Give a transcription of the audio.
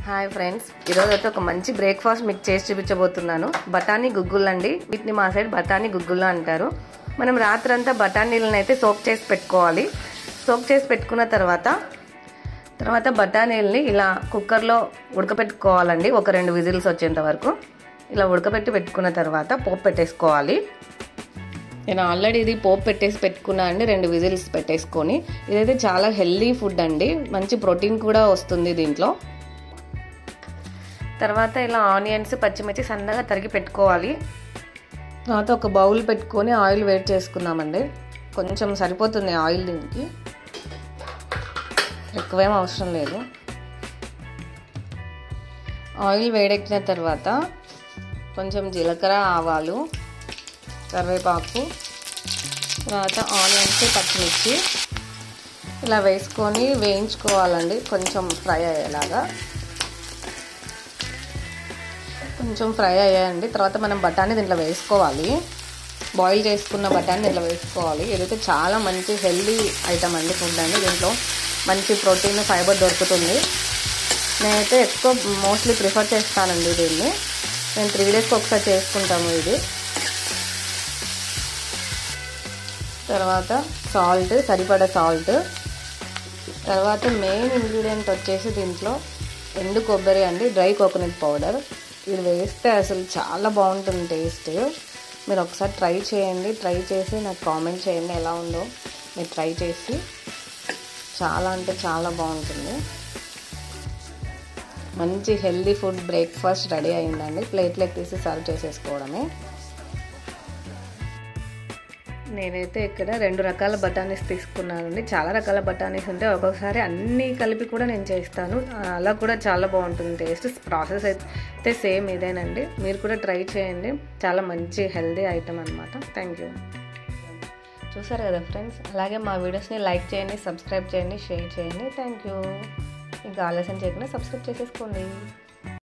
Hi friends, ఈరోజు అయితే ఒక మంచి బ్రేక్ఫాస్ట్ మీకు చేసి చూపించబోతున్నాను. బఠానీ గుగ్గులు అండి. వీటిని మా సైడ్ బఠానీ గుగ్గులు అంటారు. మనం రాత్రంతా బఠానీలను అయితే సోక్ చేసి పెట్టుకోవాలి. సోక్ చేసి పెట్టుకున్న తర్వాత బఠానీలని ఇలా కుక్కర్లో ఉడకపెట్టుకోవాలండి. ఒక 2 విజిల్స్ వచ్చేంత వరకు ఇలా పెట్టుకున్న తర్వాత పోపు పెట్టేసుకోవాలి. నేను ఆల్రెడీ ఇది పోపు పెట్టుకున్నా అండి. 2 విజిల్స్ పెట్టేసుకొని. ఇదైతే చాలా హెల్దీ ఫుడ్ అండి. మంచి ప్రోటీన్ కూడా వస్తుంది దీంట్లో. తర్వాత ఇలా ఆనియన్స్, పచ్చిమిర్చి సన్నగా తరిగి పెట్టుకోవాలి. తర్వాత ఒక బౌల్ పెట్టుకొని ఆయిల్ వేడి చేసుకుందామండి. కొంచెం సరిపోతుంది ఆయిల్, దీనికి ఎక్కువేం అవసరం లేదు. ఆయిల్ వేడెక్కిన తర్వాత కొంచెం జీలకర్ర, ఆవాలు, కరివేపాకు, తర్వాత ఆనియన్స్, పచ్చిమిర్చి ఇలా వేసుకొని వేయించుకోవాలండి. కొంచెం ఫ్రై అయ్యేలాగా. కొంచెం ఫ్రై అయ్యాయండి. తర్వాత మనం బఠానీ దీంట్లో వేసుకోవాలి. బాయిల్ చేసుకున్న బఠానీ దీంట్లో వేసుకోవాలి. ఇదైతే చాలా మంచి హెల్దీ ఐటమ్ అండి, ఫుడ్ అండి. దీంట్లో మంచి ప్రోటీన్, ఫైబర్ దొరుకుతుంది. నేనైతే ఎక్కువ మోస్ట్లీ ప్రిఫర్ చేస్తానండి దీన్ని. నేను 3 డేస్కి ఒకసారి చేసుకుంటాము ఇది. తర్వాత సాల్ట్, సరిపడా సాల్ట్. తర్వాత మెయిన్ ఇంగ్రీడియంట్ వచ్చేసి దీంట్లో ఎండు కొబ్బరి అండి, డ్రై కోకోనట్ పౌడర్. ఇది వేస్తే అసలు చాలా బాగుంటుంది టేస్ట్. మీరు ఒకసారి ట్రై చేయండి. ట్రై చేసి నాకు కామెంట్ చేయండి ఎలా ఉందో. మీరు ట్రై చేసి చాలా అంటే చాలా బాగుంటుంది. మంచి హెల్దీ ఫుడ్ బ్రేక్ఫాస్ట్ రెడీ అయిందండి. ప్లేట్లోకి తీసి సర్వ్ చేసేసుకోవడమే. నేనైతే ఇక్కడ 2 రకాల బఠానీస్ తీసుకున్నానండి. చాలా రకాల బఠానీస్ ఉంటాయి. ఒక్కొక్కసారి అన్నీ కలిపి కూడా నేను చేస్తాను. అలా కూడా చాలా బాగుంటుంది టేస్ట్. ప్రాసెస్ అయితే సేమ్ ఇదేనండి. మీరు కూడా ట్రై చేయండి. చాలా మంచి హెల్దీ ఐటమ్ అనమాట. Thank you. చూసారు కదా ఫ్రెండ్స్. అలాగే మా వీడియోస్ని లైక్ చేయండి, సబ్స్క్రైబ్ చేయండి, షేర్ చేయండి. Thank you. ఇంకా ఆలస్యం చేయకుండా సబ్స్క్రైబ్ చేసేసుకోండి.